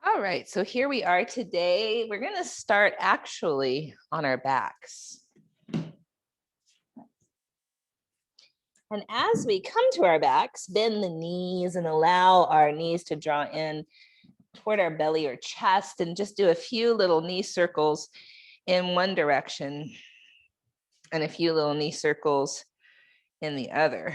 All right, so here we are today. We're going to start actually on our backs. And as we come to our backs, bend the knees and allow our knees to draw in toward our belly or chest, and just do a few little knee circles in one direction and a few little knee circles in the other.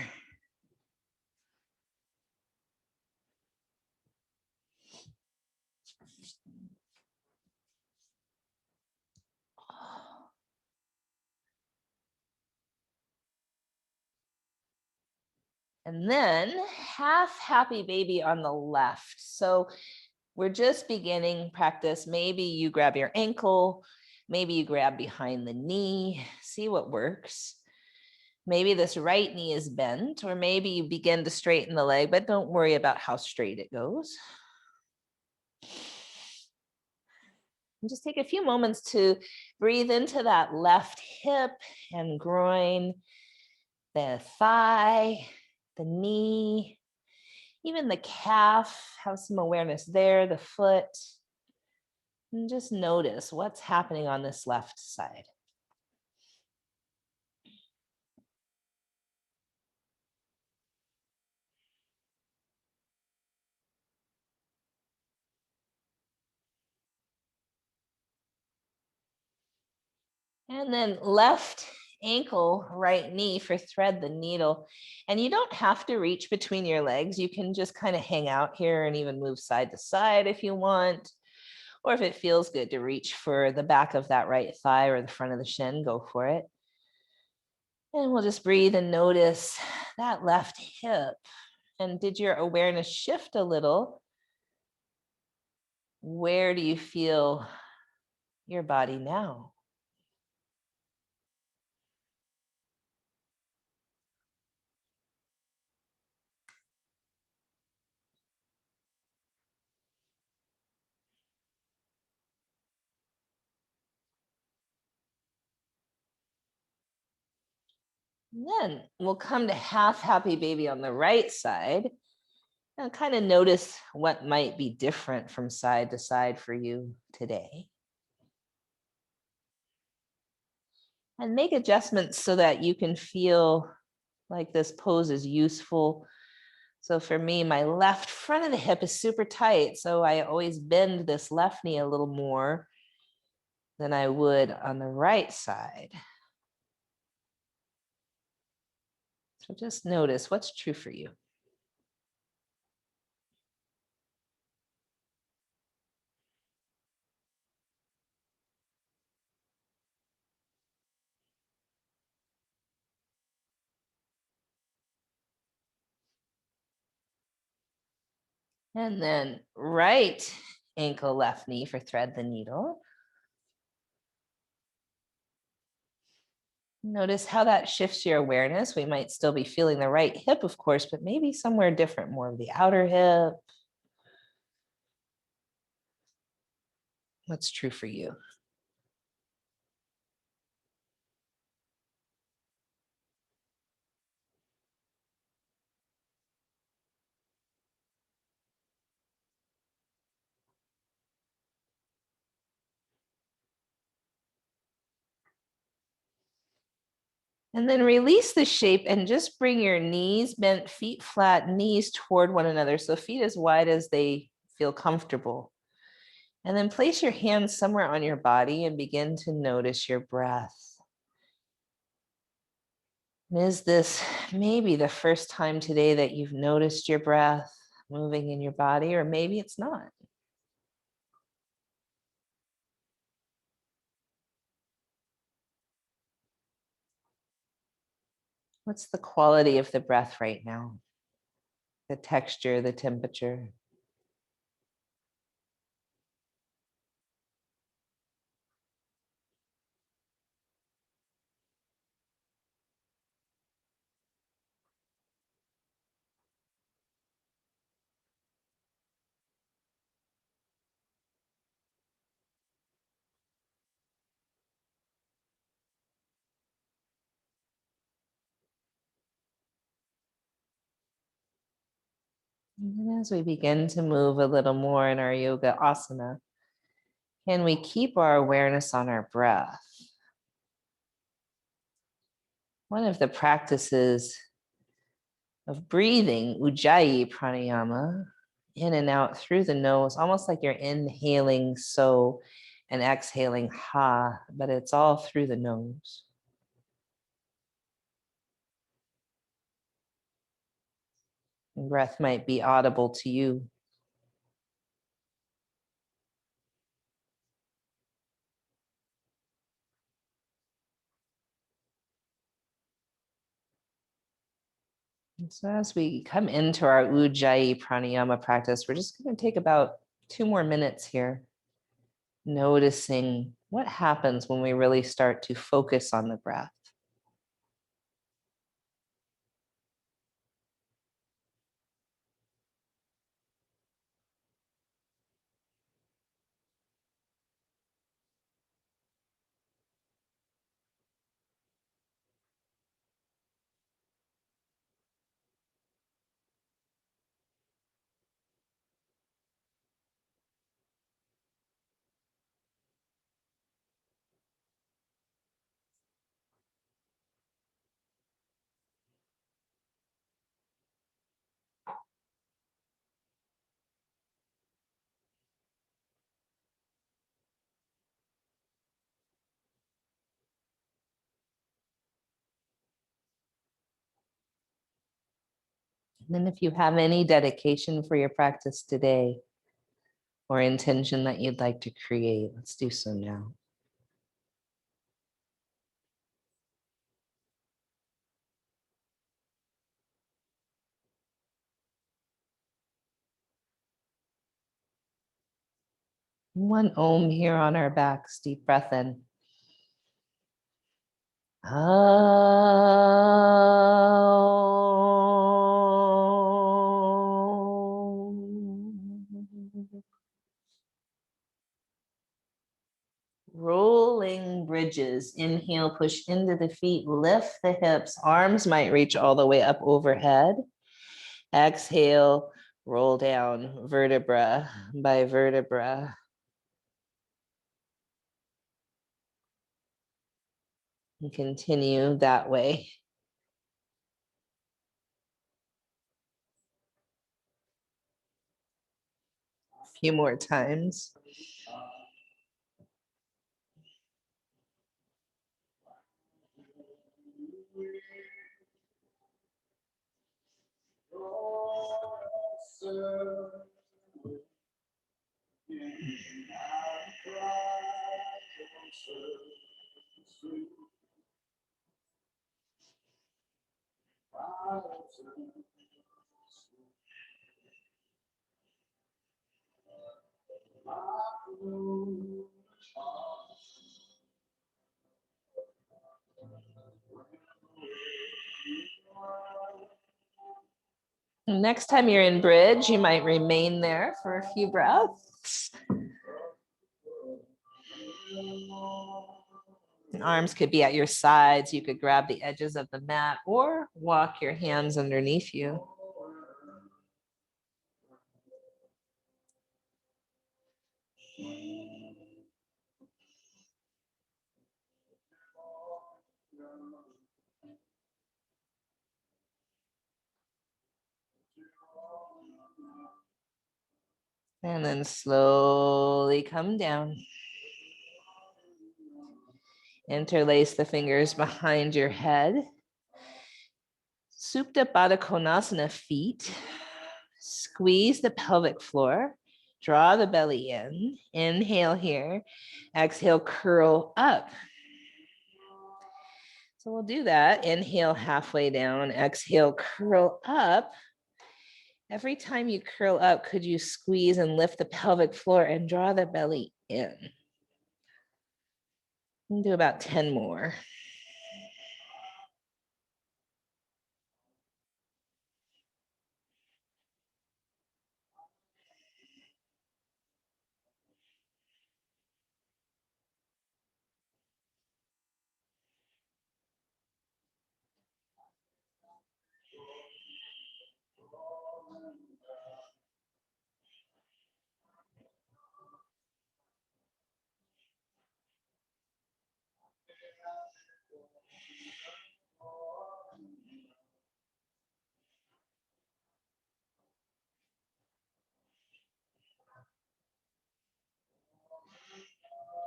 And then half happy baby on the left. So we're just beginning practice. Maybe you grab your ankle, maybe you grab behind the knee, see what works. Maybe this right knee is bent, or maybe you begin to straighten the leg, but don't worry about how straight it goes. And just take a few moments to breathe into that left hip and groin, the thigh, the knee, even the calf. Have some awareness there, the foot. And just notice what's happening on this left side. And then left ankle, right knee for thread the needle. And you don't have to reach between your legs. You can just kind of hang out here and even move side to side if you want. Or if it feels good to reach for the back of that right thigh or the front of the shin, go for it. And we'll just breathe and notice that left hip. And did your awareness shift a little? Where do you feel your body now? And then we'll come to half happy baby on the right side. And kind of notice what might be different from side to side for you today. And make adjustments so that you can feel like this pose is useful. So for me, my left front of the hip is super tight. So I always bend this left knee a little more than I would on the right side. So just notice what's true for you. And then right ankle, left knee for thread the needle. Notice how that shifts your awareness. We might still be feeling the right hip, of course, but maybe somewhere different, more of the outer hip. What's true for you? And then release the shape and just bring your knees bent, feet flat, knees toward one another. So feet as wide as they feel comfortable. And then place your hands somewhere on your body and begin to notice your breath. And is this maybe the first time today that you've noticed your breath moving in your body, or maybe it's not? What's the quality of the breath right now? The texture, the temperature. And as we begin to move a little more in our yoga asana, can we keep our awareness on our breath? One of the practices of breathing, Ujjayi Pranayama, in and out through the nose, almost like you're inhaling so and exhaling ha, but it's all through the nose. And breath might be audible to you. And so as we come into our Ujjayi Pranayama practice, we're just going to take about 2 more minutes here, noticing what happens when we really start to focus on the breath. And then if you have any dedication for your practice today or intention that you'd like to create, let's do so now. One Om here on our backs, deep breath in. Rolling bridges. Inhale, push into the feet, lift the hips. Arms might reach all the way up overhead. Exhale, roll down vertebra by vertebra. And continue that way. A few more times. Next time you're in bridge, you might remain there for a few breaths. Arms could be at your sides. You could grab the edges of the mat or walk your hands underneath you. And then slowly come down. Interlace the fingers behind your head. Supta Baddha Konasana feet. Squeeze the pelvic floor. Draw the belly in. Inhale here. Exhale, curl up. So we'll do that. Inhale halfway down. Exhale, curl up. Every time you curl up, could you squeeze and lift the pelvic floor and draw the belly in? We'll do about 10 more.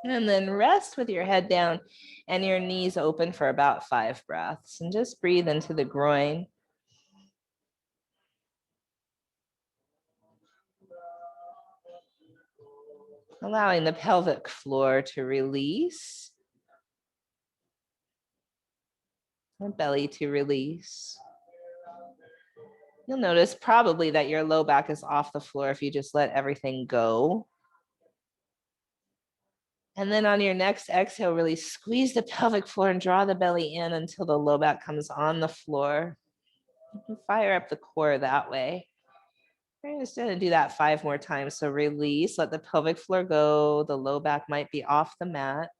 And then rest with your head down and your knees open for about 5 breaths. And just breathe into the groin. Allowing the pelvic floor to release. The belly to release. You'll notice probably that your low back is off the floor if you just let everything go. And then on your next exhale, really squeeze the pelvic floor and draw the belly in until the low back comes on the floor. You can fire up the core that way. We're just going to do that 5 more times. So release, let the pelvic floor go. The low back might be off the mat.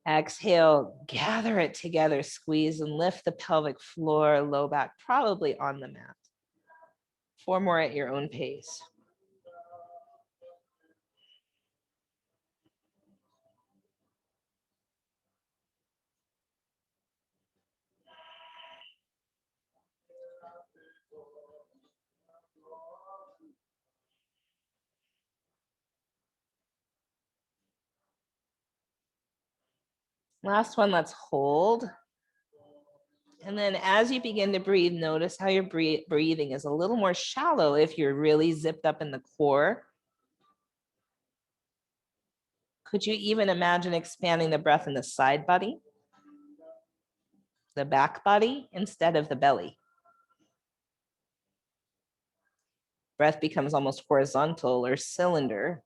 Exhale, gather it together, squeeze and lift the pelvic floor, low back probably on the mat. 4 more at your own pace. Last one, let's hold. And then as you begin to breathe, notice how your breathing is a little more shallow if you're really zipped up in the core. Could you even imagine expanding the breath in the side body, the back body, instead of the belly? Breath becomes almost horizontal or cylinder.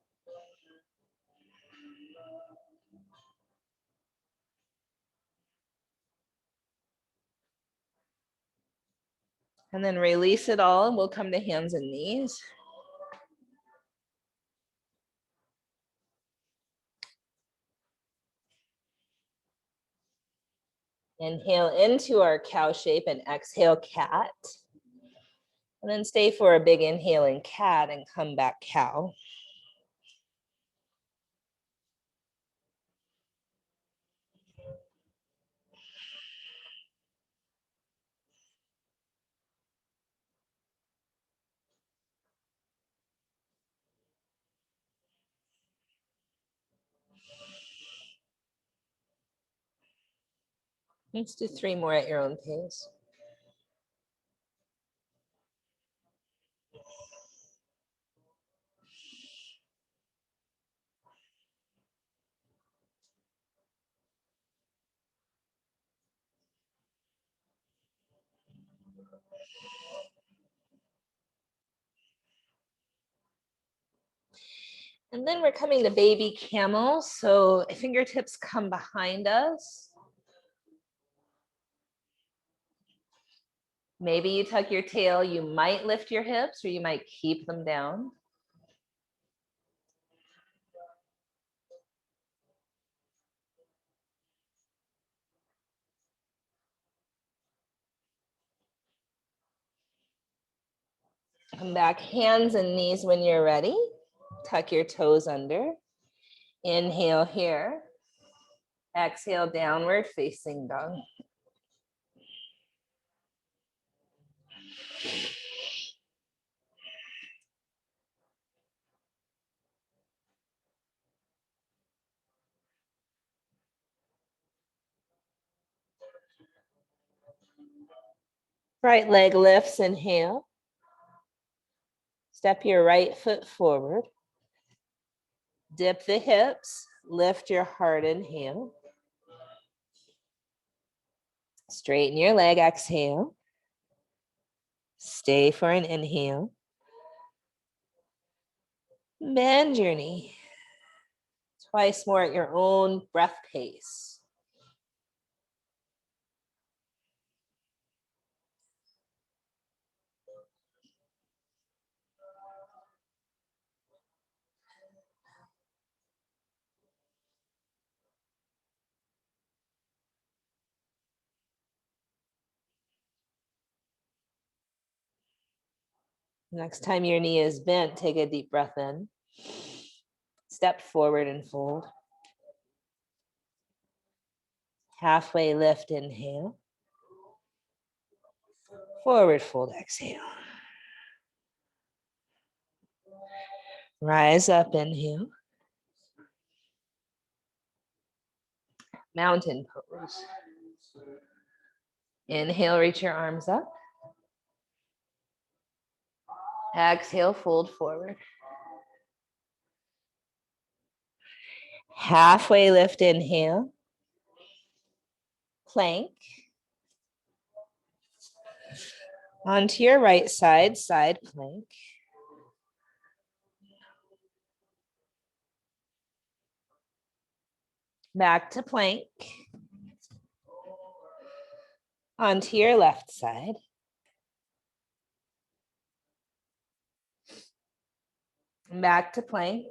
And then release it all, and we'll come to hands and knees. Inhale into our cow shape and exhale cat. And then stay for a big inhale in cat and come back cow. Let's do 3 more at your own pace. And then we're coming to baby camel. So fingertips come behind us. Maybe you tuck your tail. You might lift your hips or you might keep them down. Come back, hands and knees when you're ready. Tuck your toes under. Inhale here. Exhale, downward facing dog. Right leg lifts, inhale. Step your right foot forward. Dip the hips, lift your heart, inhale. Straighten your leg, exhale. Stay for an inhale. Bend your knee. Twice more at your own breath pace. Next time your knee is bent, take a deep breath in. Step forward and fold. Halfway lift, inhale. Forward fold, exhale. Rise up, inhale. Mountain pose. Inhale, reach your arms up. Exhale, fold forward. Halfway lift, inhale. Plank. Onto your right side, side plank. Back to plank. Onto your left side. Back to plank.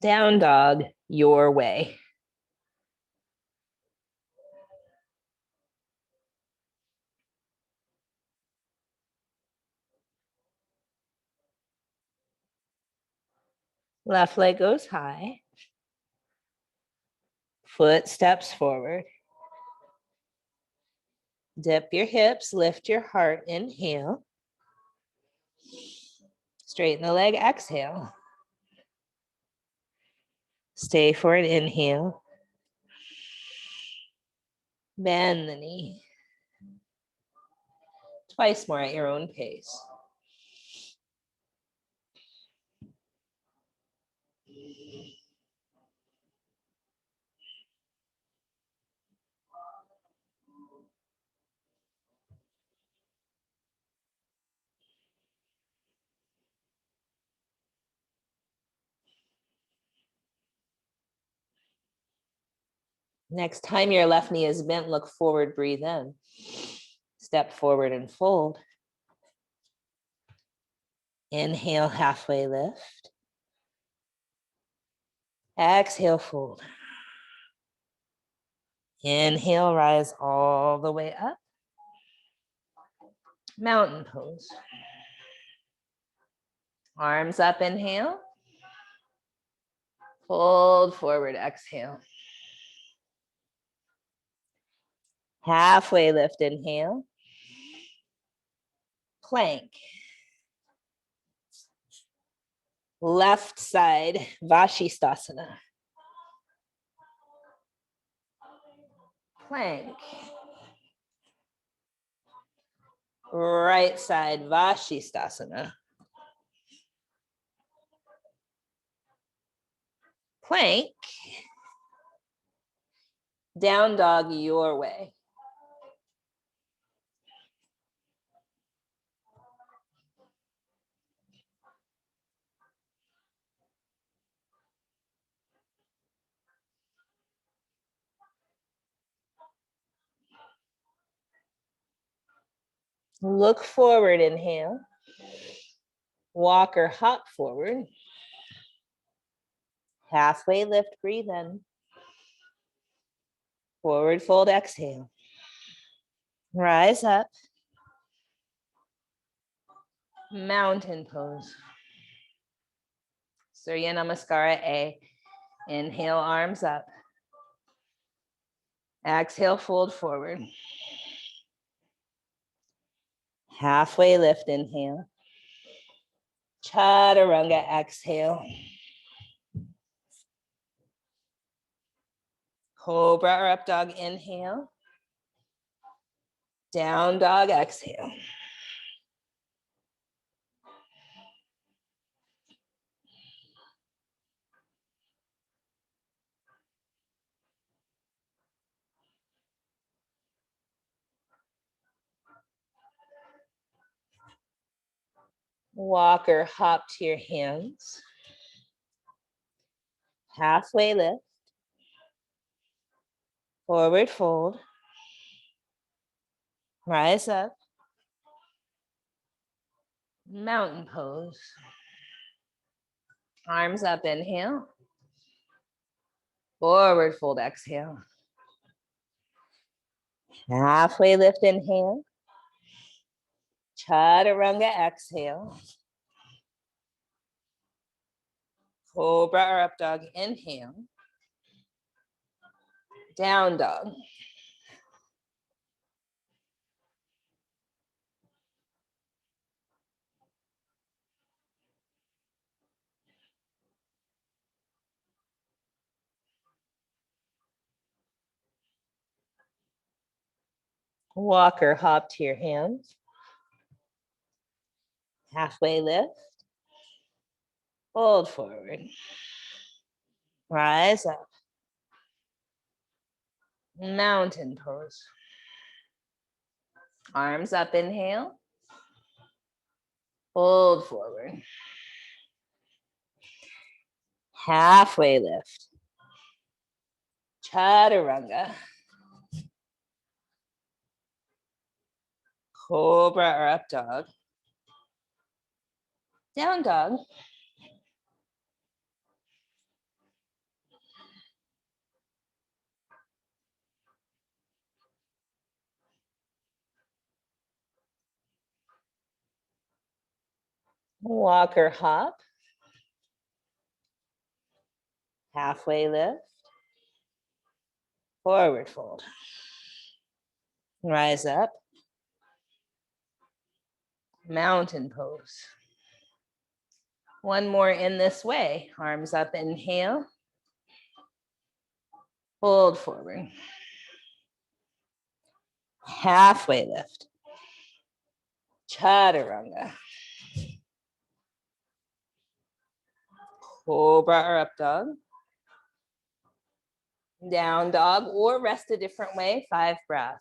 Down dog, your way. Left leg goes high. Foot steps forward. Dip your hips, lift your heart, inhale. Straighten the leg, exhale. Stay for an inhale. Bend the knee. Twice more at your own pace. Next time your left knee is bent, look forward, breathe in. Step forward and fold. Inhale, halfway lift. Exhale, fold. Inhale, rise all the way up. Mountain pose. Arms up, inhale. Fold forward, exhale. Halfway lift, inhale. Plank. Left side, Vashisthasana. Plank. Right side, Vashisthasana. Plank. Down dog, your way. Look forward, inhale. Walk or hop forward. Halfway lift, breathe in. Forward fold, exhale. Rise up. Mountain pose. Surya Namaskara A. Inhale, arms up. Exhale, fold forward. Halfway lift, inhale. Chaturanga, exhale. Cobra or up dog, inhale. Down dog, exhale. Walk or hop to your hands. Halfway lift. Forward fold. Rise up. Mountain pose. Arms up, inhale. Forward fold, exhale. Halfway lift, inhale. Chaturanga, exhale. Cobra or up dog, inhale. Down dog. Walk or hop to your hands. Halfway lift. Fold forward. Rise up. Mountain pose. Arms up, inhale. Fold forward. Halfway lift. Chaturanga. Cobra or up dog. Down dog. Walk or hop. Halfway lift. Forward fold. Rise up. Mountain pose. One more in this way. Arms up, inhale. Fold forward. Halfway lift. Chaturanga. Cobra or up dog. Down dog or rest a different way. 5 breaths.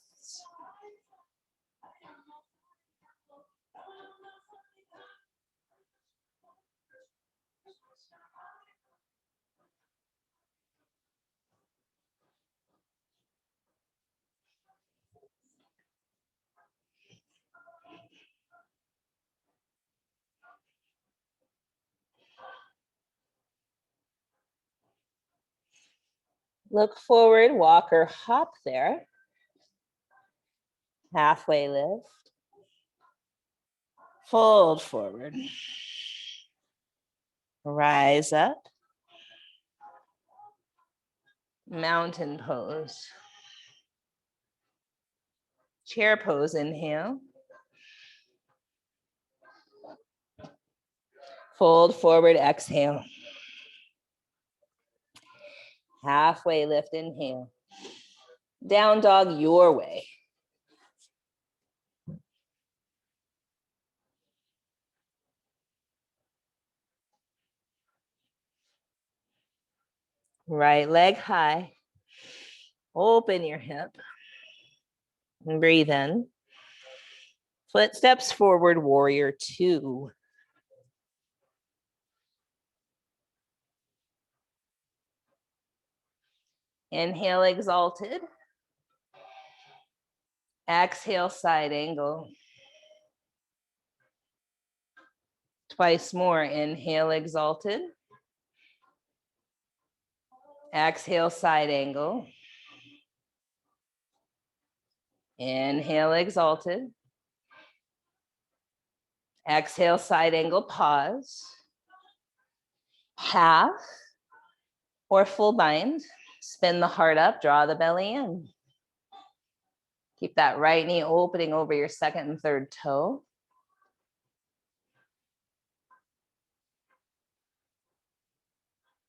Look forward, walk or hop there. Halfway lift. Fold forward. Rise up. Mountain pose. Chair pose, inhale. Fold forward, exhale. Halfway lift, inhale. Down dog your way. Right leg high. Open your hip. And breathe in. Footsteps forward, warrior 2. Inhale, exalted. Exhale, side angle. Twice more. Inhale, exalted. Exhale, side angle. Inhale, exalted. Exhale, side angle, pause. Half or full bind. Spin the heart up, draw the belly in. Keep that right knee opening over your second and third toe.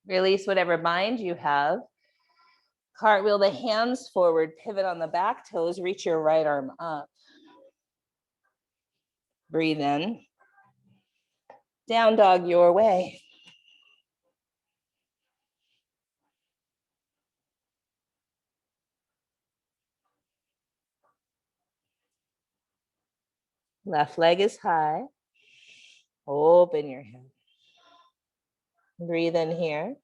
Release whatever bind you have. Cartwheel the hands forward, pivot on the back toes, reach your right arm up. Breathe in. Down dog your way. Left leg is high. Open your hip. Breathe in here.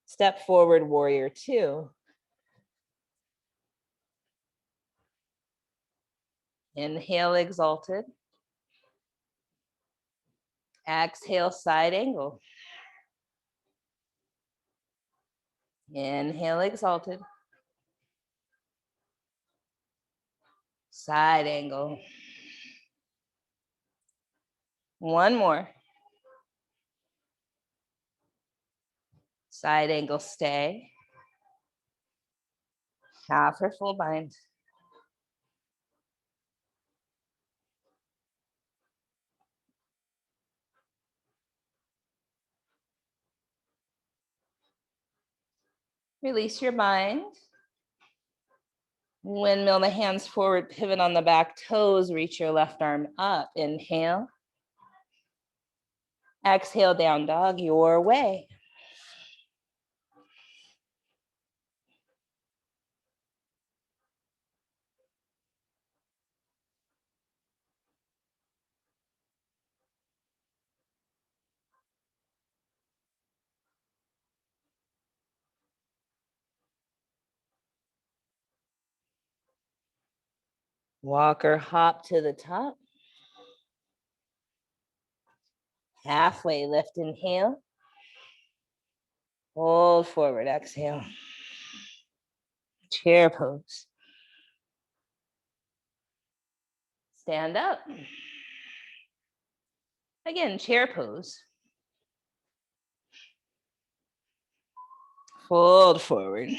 Step forward, warrior 2. Inhale, exalted. Exhale, side angle. Inhale, exalted. Side angle. One more. Side angle, stay. Half or full bind. Release your mind. Windmill the hands forward, pivot on the back toes, reach your left arm up. Inhale. Exhale, down dog, your way. Walk or hop to the top. Halfway lift, inhale. Hold forward, exhale. Chair pose. Stand up. Again, chair pose. Fold forward.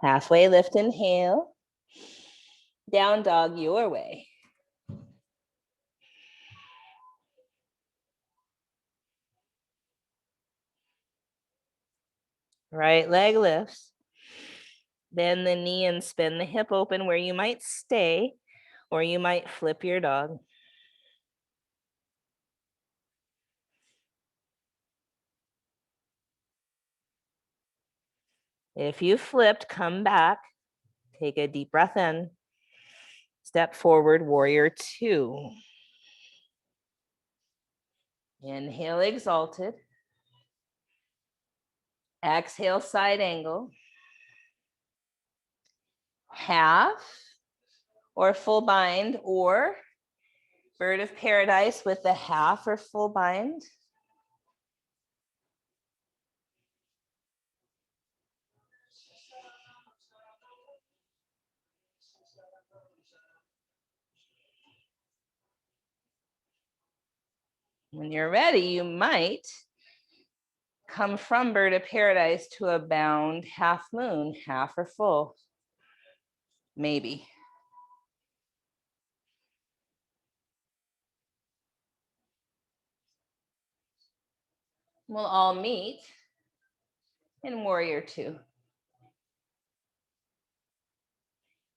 Halfway lift, inhale. Down dog, your way. Right leg lifts. Bend the knee and spin the hip open where you might stay, or you might flip your dog. If you flipped, come back. Take a deep breath in. Step forward, warrior two. Inhale, exalted. Exhale, side angle. Half or full bind, or bird of paradise with the half or full bind. When you're ready, you might come from bird of paradise to a bound half moon, half or full. Maybe. We'll all meet in warrior two.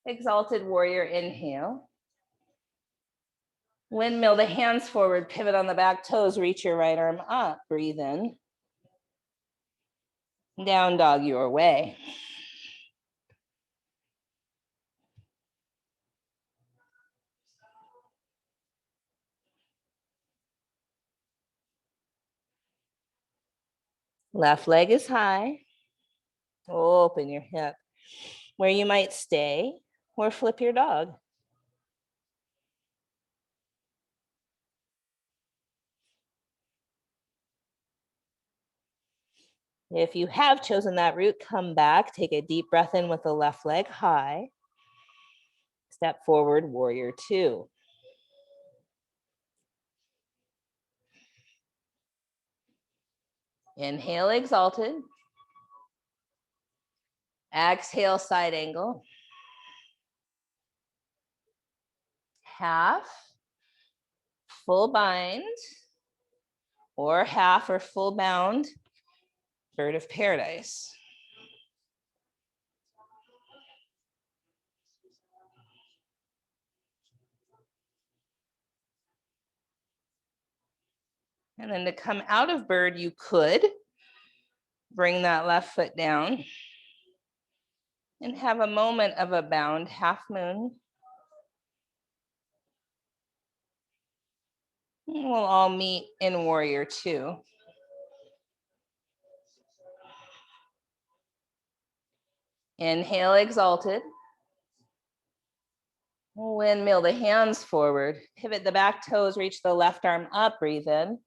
Exalted warrior, inhale. Windmill the hands forward, pivot on the back toes, reach your right arm up, breathe in. Down dog, your way. Left leg is high. Open your hip where you might stay or flip your dog. If you have chosen that route, come back, take a deep breath in with the left leg high. Step forward, warrior two. Inhale, exalted. Exhale, side angle. Half, full bind, or half or full bound, bird of paradise. And then to come out of bird, you could bring that left foot down and have a moment of a bound half moon. We'll all meet in warrior two. Inhale, exalted. Windmill the hands forward. Pivot the back toes, reach the left arm up, breathe in.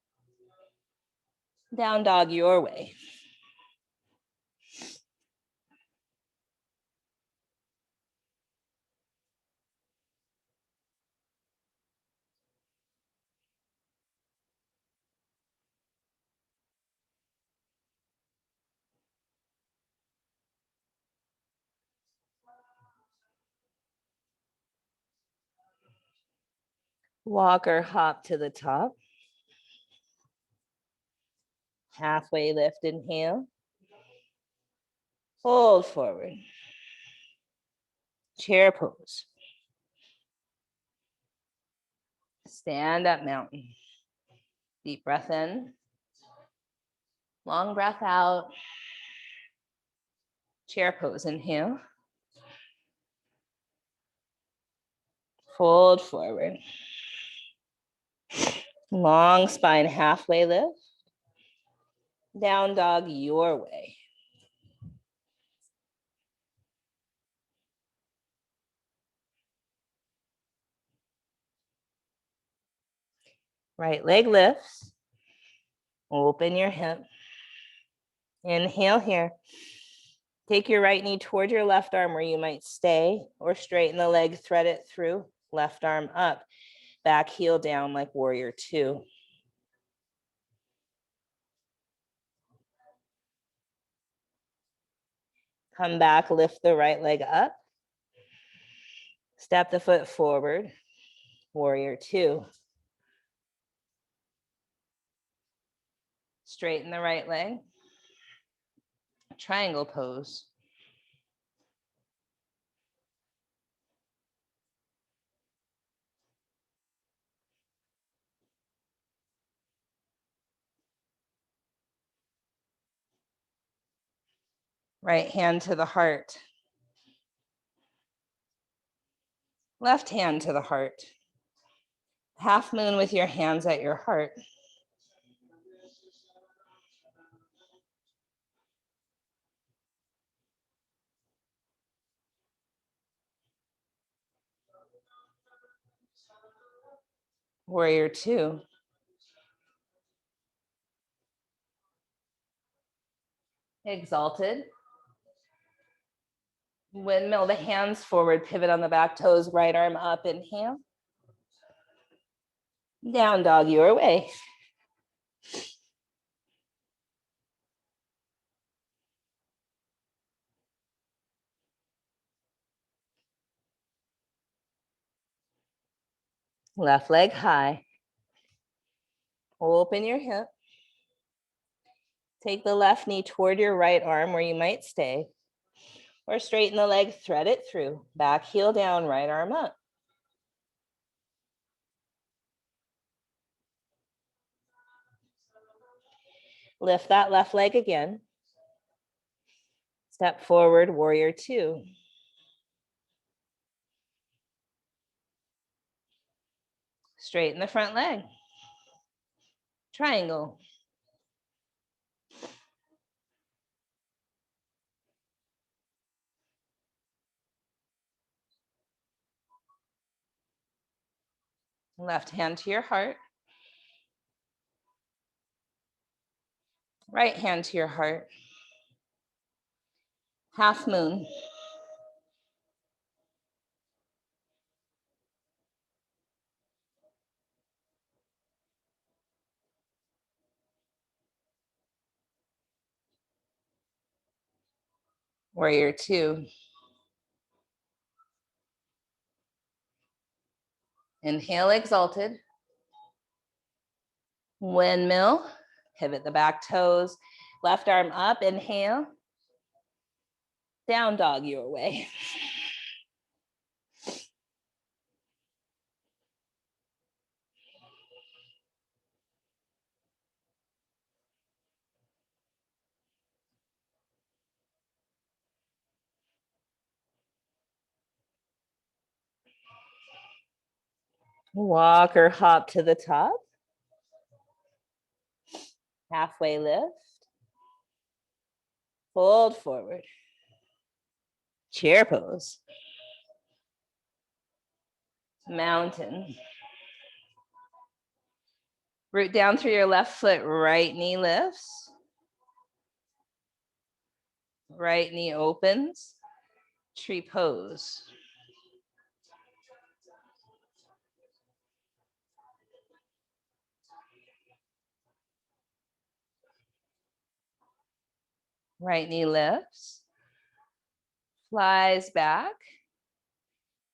Down dog, your way. Walk or hop to the top. Halfway lift, inhale. Hold forward. Chair pose. Stand up mountain. Deep breath in. Long breath out. Chair pose, inhale. Fold forward. Long spine, halfway lift. Down dog your way. Right leg lifts. Open your hip. Inhale here. Take your right knee toward your left arm where you might stay, or straighten the leg, thread it through. Left arm up. Back heel down like warrior two. Come back, lift the right leg up. Step the foot forward, warrior two. Straighten the right leg. Triangle pose. Right hand to the heart. Left hand to the heart. Half moon with your hands at your heart. Warrior two. Exalted. Windmill the hands forward, pivot on the back toes, right arm up, inhale. Down dog your way. Left leg high. Open your hip. Take the left knee toward your right arm where you might stay, or straighten the leg, thread it through. Back heel down, right arm up. Lift that left leg again. Step forward, warrior two. Straighten the front leg. Triangle. Left hand to your heart. Right hand to your heart. Half moon. Warrior two. Inhale, exalted. Windmill. Pivot the back toes. Left arm up, inhale. Down dog your way. Walk or hop to the top. Halfway lift. Fold forward. Chair pose. Mountain. Root down through your left foot, right knee lifts. Right knee opens. Tree pose. Right knee lifts. Flies back.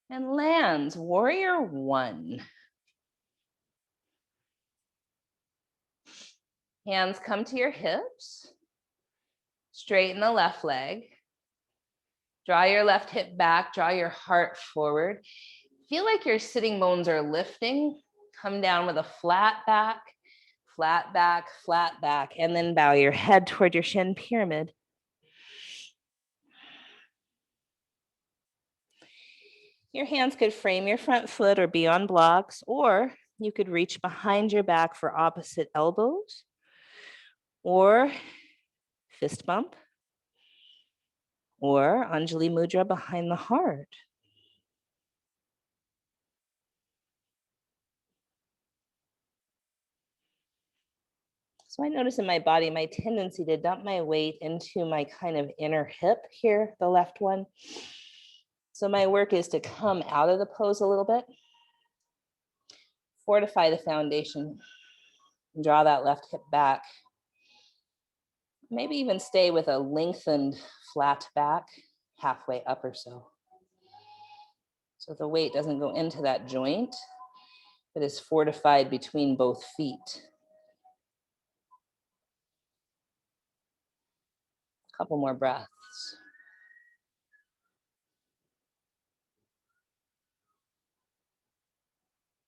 And lands, warrior one. Hands come to your hips. Straighten the left leg. Draw your left hip back, draw your heart forward. Feel like your sitting bones are lifting. Come down with a flat back, flat back, flat back, and then bow your head toward your shin pyramid. Your hands could frame your front foot or be on blocks, or you could reach behind your back for opposite elbows, or fist bump, or Anjali Mudra behind the heart. So I notice in my body, my tendency to dump my weight into my kind of inner hip here, the left one. So my work is to come out of the pose a little bit, fortify the foundation, draw that left hip back. Maybe even stay with a lengthened flat back, halfway up or so. So the weight doesn't go into that joint, but is fortified between both feet. A couple more breaths.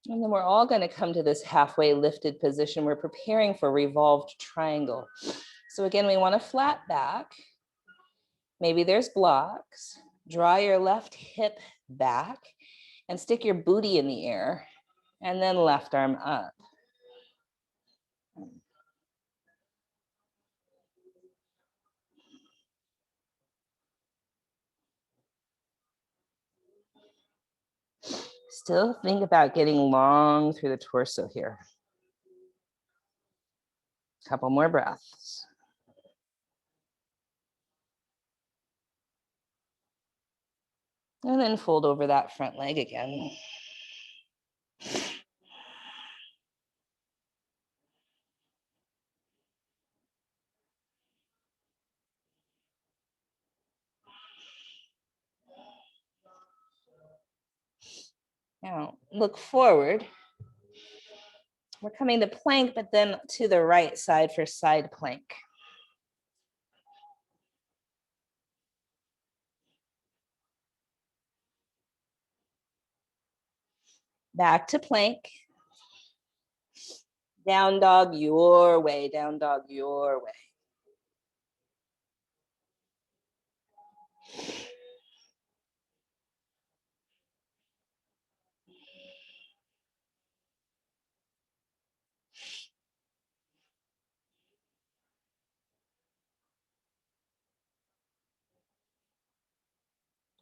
And then we're all going to come to this halfway lifted position. We're preparing for revolved triangle. So again, we want a flat back. Maybe there's blocks. Draw your left hip back and stick your booty in the air, and then left arm up. Still think about getting long through the torso here. Couple more breaths. And then fold over that front leg again. Now look forward. We're coming to plank, but then to the right side for side plank. Back to plank. Down dog your way, down dog your way.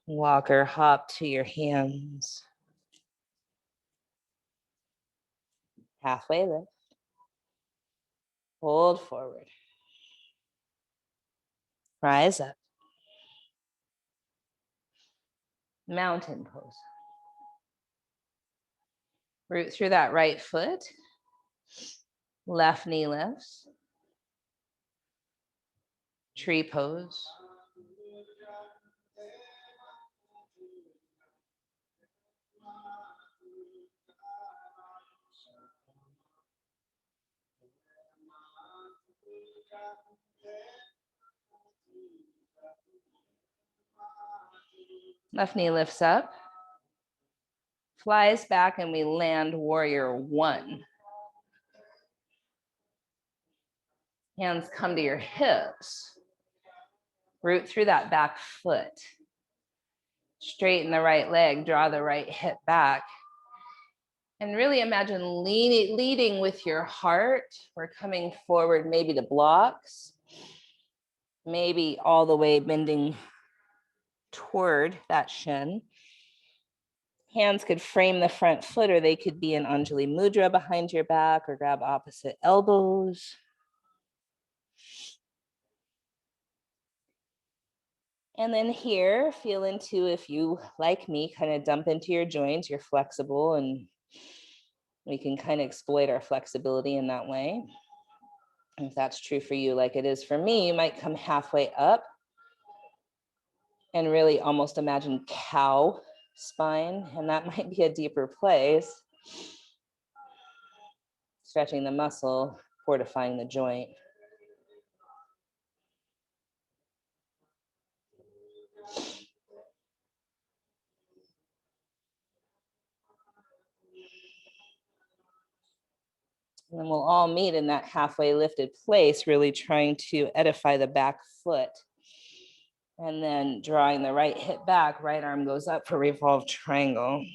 Walk or hop to your hands. Halfway lift. Hold forward. Rise up. Mountain pose. Root through that right foot. Left knee lifts. Tree pose. Left knee lifts up, flies back, and we land warrior one. Hands come to your hips. Root through that back foot. Straighten the right leg, draw the right hip back. And really imagine leading with your heart. We're coming forward maybe to blocks, maybe all the way bending toward that shin. Hands could frame the front foot, or they could be in Anjali Mudra behind your back, or grab opposite elbows. And then here, feel into, if you, like me, kind of dump into your joints, you're flexible, and we can kind of exploit our flexibility in that way. And if that's true for you, like it is for me, you might come halfway up and really almost imagine cow spine, and that might be a deeper place. Stretching the muscle, fortifying the joint. And then we'll all meet in that halfway lifted place, really trying to edify the back foot. And then drawing the right hip back, right arm goes up for revolved triangle.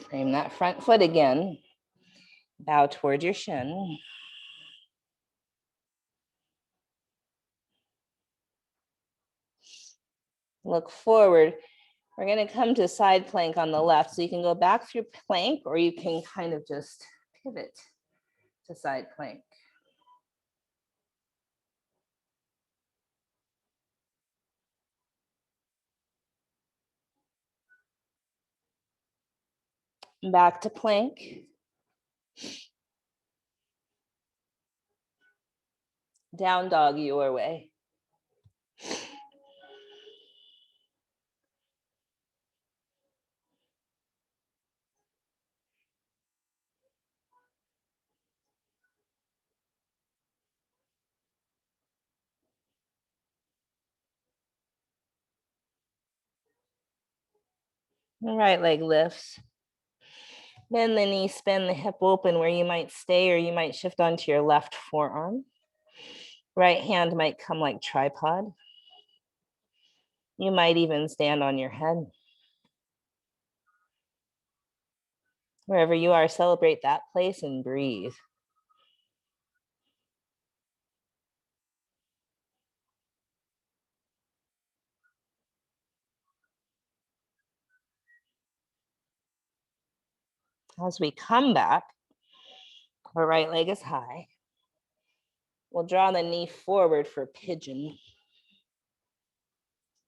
Frame that front foot again. Bow toward your shin. Look forward. We're going to come to side plank on the left. So you can go back through plank, or you can kind of just pivot to side plank. Back to plank. Down dog your way. Right leg lifts. Bend the knee, spin the hip open where you might stay, or you might shift onto your left forearm. Right hand might come like tripod. You might even stand on your head. Wherever you are, celebrate that place and breathe. As we come back, our right leg is high. We'll draw the knee forward for pigeon.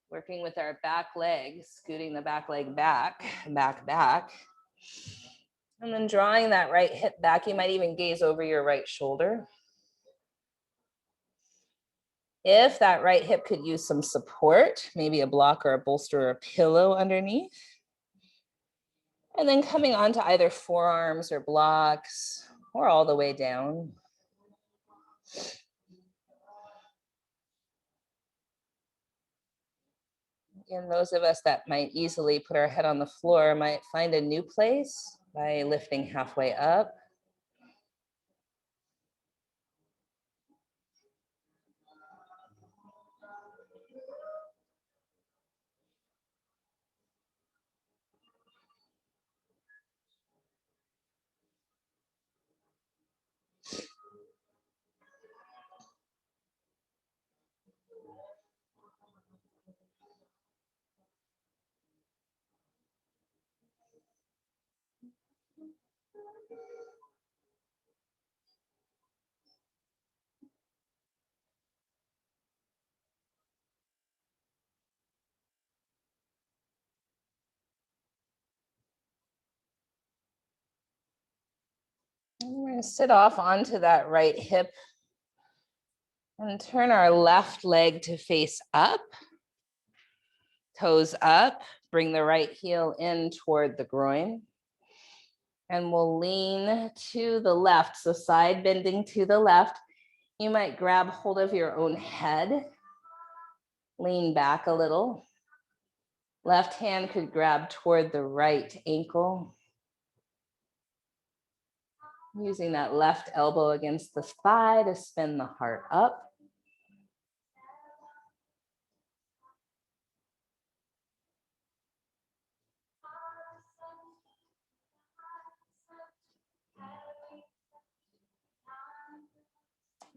Working with our back leg, scooting the back leg back, back. And then drawing that right hip back. You might even gaze over your right shoulder. If that right hip could use some support, maybe a block or a bolster or a pillow underneath. And then coming onto either forearms or blocks or all the way down. And those of us that might easily put our head on the floor might find a new place by lifting halfway up. And we're going to sit off onto that right hip and turn our left leg to face up, toes up, bring the right heel in toward the groin. And we'll lean to the left, so side bending to the left. You might grab hold of your own head, lean back a little. Left hand could grab toward the right ankle. Using that left elbow against the thigh to spin the heart up.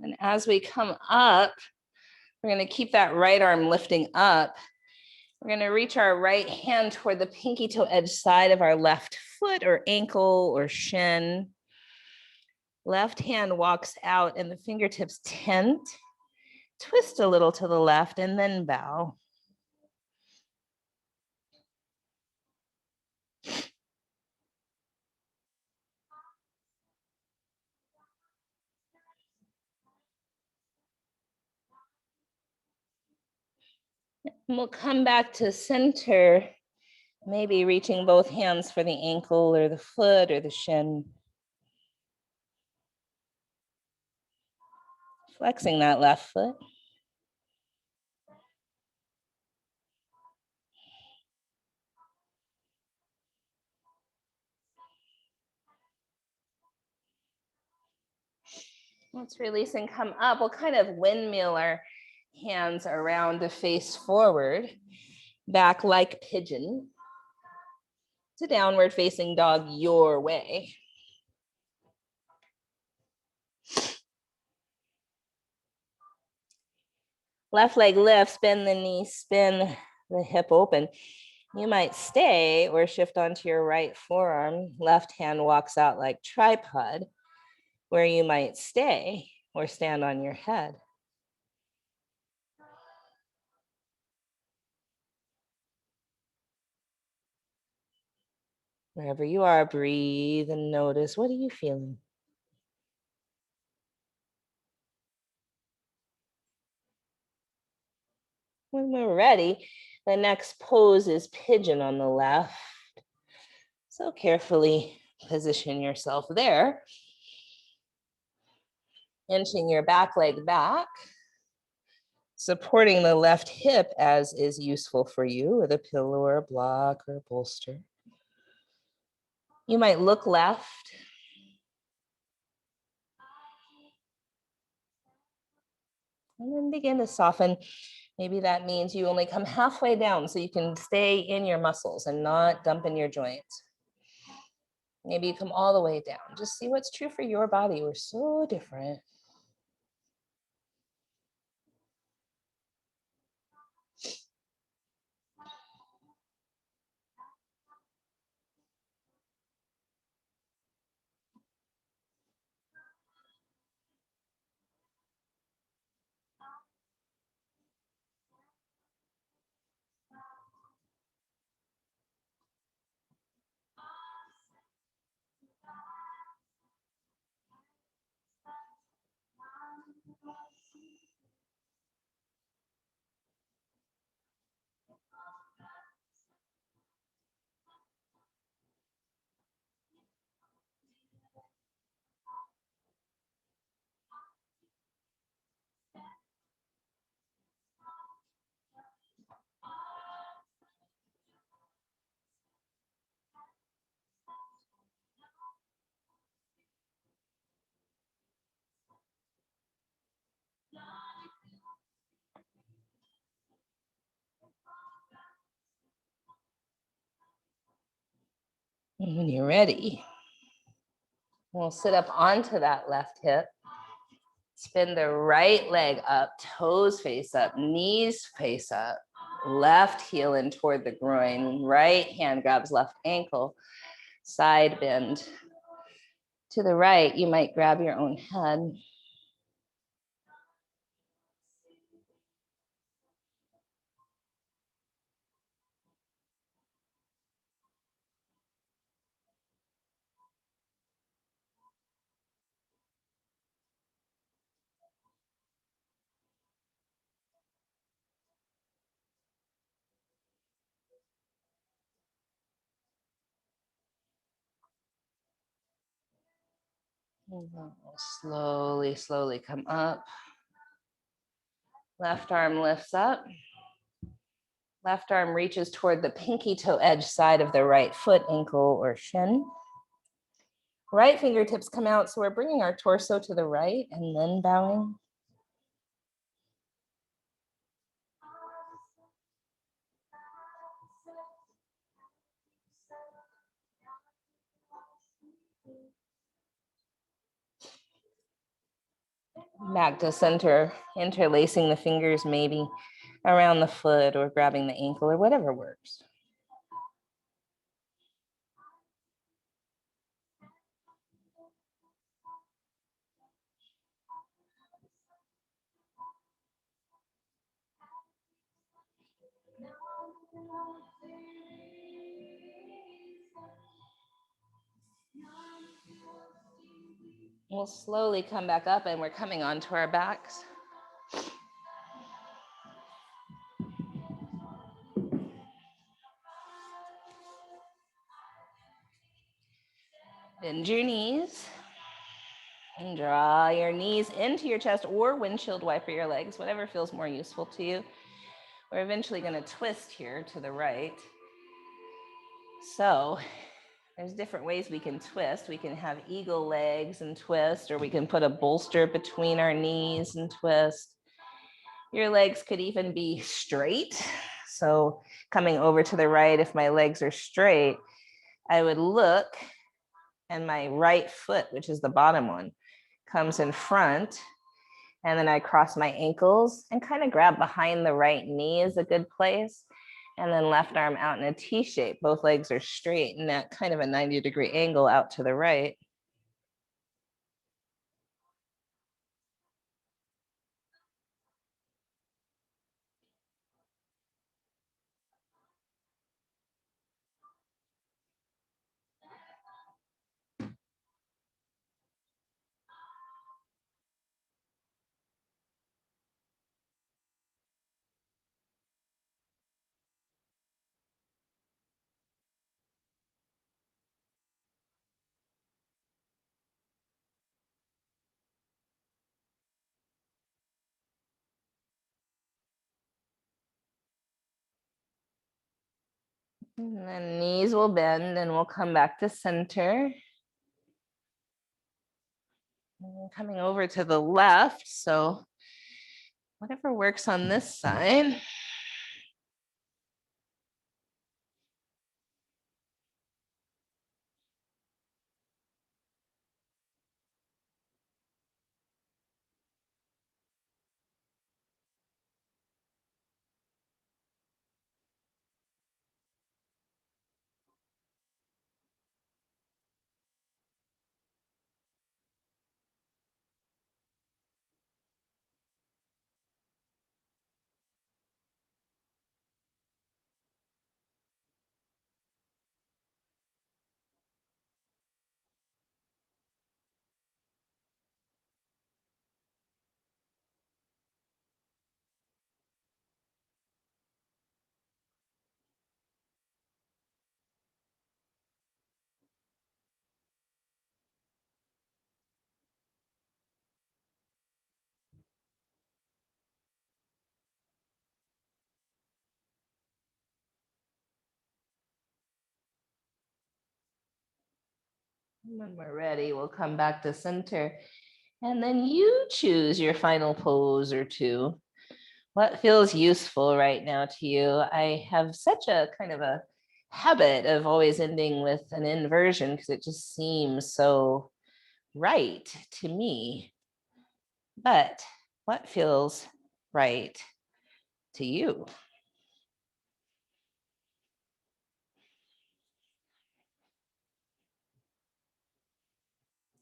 And as we come up, we're going to keep that right arm lifting up. We're going to reach our right hand toward the pinky toe edge side of our left foot or ankle or shin. Left hand walks out and the fingertips tent. Twist a little to the left and then bow. And we'll come back to center Maybe reaching both hands for the ankle or the foot or the shin. Flexing that left foot. Let's release and come up. We'll kind of windmill our hands around to face forward, back like pigeon, to downward facing dog your way. Left leg lifts, bend the knee, spin the hip open. You might stay or shift onto your right forearm. Left hand walks out like tripod, where you might stay or stand on your head. Wherever you are, breathe and notice, what are you feeling? When we're ready, the next pose is pigeon on the left. So carefully position yourself there. Inching your back leg back. Supporting the left hip as is useful for you with a pillow or a block or a bolster. You might look left. And then begin to soften. Maybe that means you only come halfway down so you can stay in your muscles and not dump in your joints. Maybe you come all the way down. Just see what's true for your body. We're so different. And when you're ready, we'll sit up onto that left hip. Spin the right leg up, toes face up, knees face up, left heel in toward the groin, right hand grabs left ankle, side bend. To the right, you might grab your own head. Slowly, slowly come up. Left arm lifts up. Left arm reaches toward the pinky toe edge side of the right foot, ankle, or shin. Right fingertips come out, so we're bringing our torso to the right and then bowing. Back to center, interlacing the fingers maybe around the foot or grabbing the ankle or whatever works. We'll slowly come back up and we're coming onto our backs. Bend your knees and draw your knees into your chest or windshield wiper your legs, whatever feels more useful to you. We're eventually going to twist here to the right. So there's different ways we can twist. We can have eagle legs and twist, or we can put a bolster between our knees and twist. Your legs could even be straight. So coming over to the right, if my legs are straight, I would look and my right foot, which is the bottom one, comes in front. And then I cross my ankles and kind of grab behind the right knee is a good place. And then left arm out in a T shape. Both legs are straight and at kind of a 90-degree angle out to the right. And then knees will bend and we'll come back to center. And coming over to the left. So whatever works on this side. When we're ready, we'll come back to center. And then you choose your final pose or two. What feels useful right now to you? I have such a kind of a habit of always ending with an inversion because it just seems so right to me. But what feels right to you?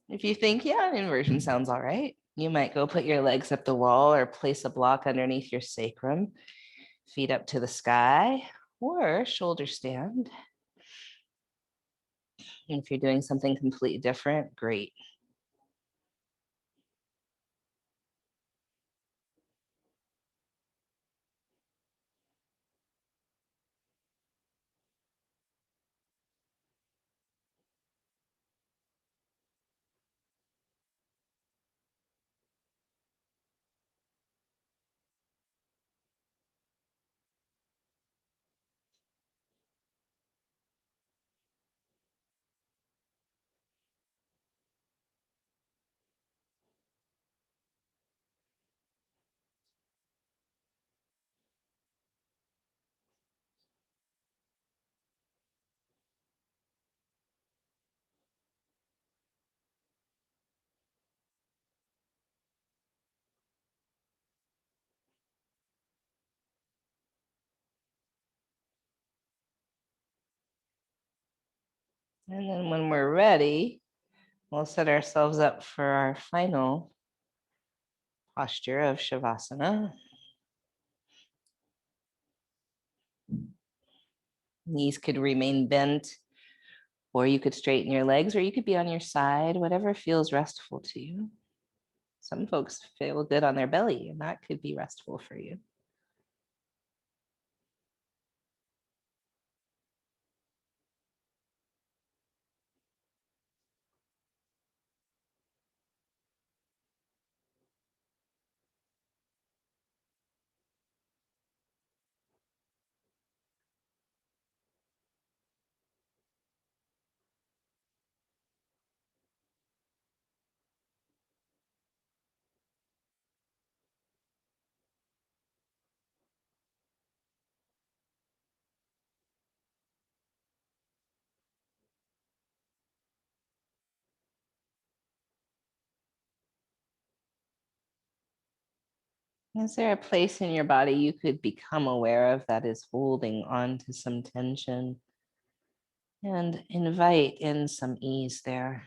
If you think, yeah, an inversion sounds all right, you might go put your legs up the wall or place a block underneath your sacrum, feet up to the sky, or shoulder stand. And if you're doing something completely different, great. And then when we're ready, we'll set ourselves up for our final posture of Shavasana. Knees could remain bent, or you could straighten your legs, or you could be on your side, whatever feels restful to you. Some folks feel good on their belly, and that could be restful for you. Is there a place in your body you could become aware of that is holding on to some tension? And invite in some ease there.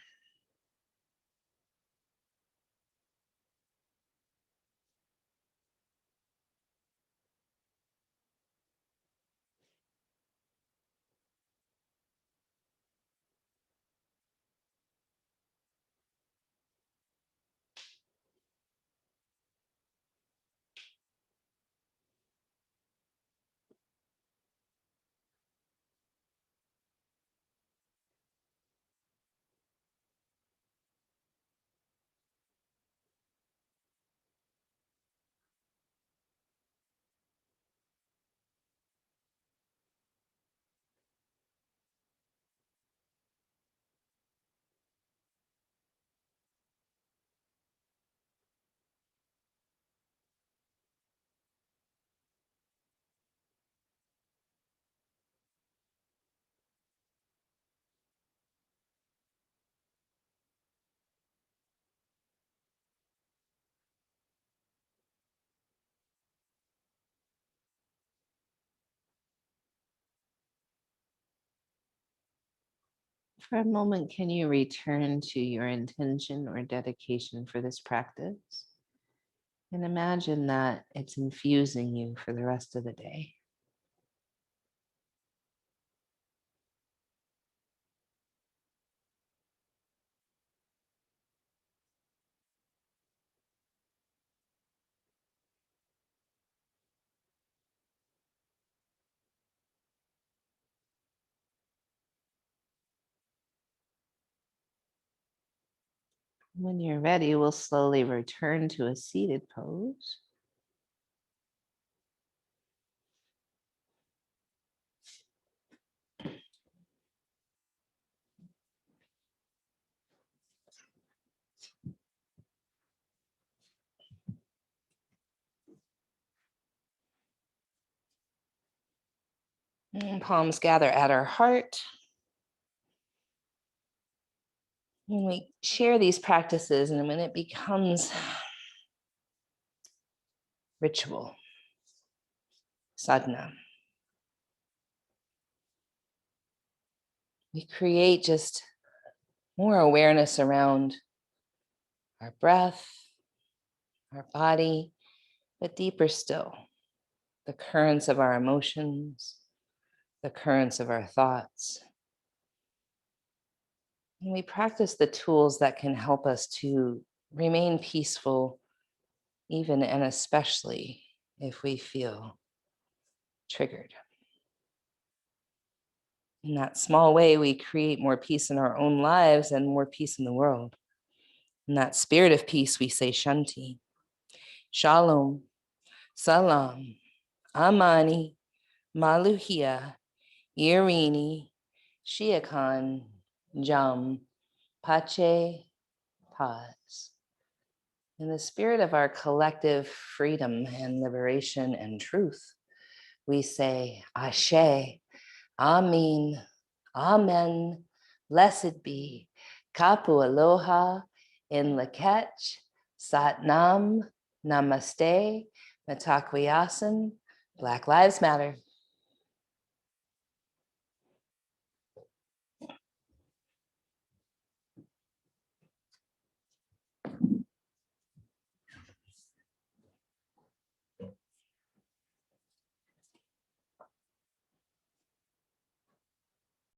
For a moment, can you return to your intention or dedication for this practice? And imagine that it's infusing you for the rest of the day. When you're ready, we'll slowly return to a seated pose. And palms gather at our heart. When we share these practices and when it becomes ritual, sadhana, we create just more awareness around our breath, our body, but deeper still, the currents of our emotions, the currents of our thoughts. And we practice the tools that can help us to remain peaceful, even and especially if we feel triggered. In that small way, we create more peace in our own lives and more peace in the world. In that spirit of peace, we say Shanti, Shalom, Salam, Amani, Maluhia, Irini, Shiakan, Jam, Pache, Paz. In the spirit of our collective freedom and liberation and truth, we say Ashe, Amin, Amen, blessed be, Kapu Aloha, in Lakech, Sat Nam, Namaste, Matakwiyasan, Black Lives Matter.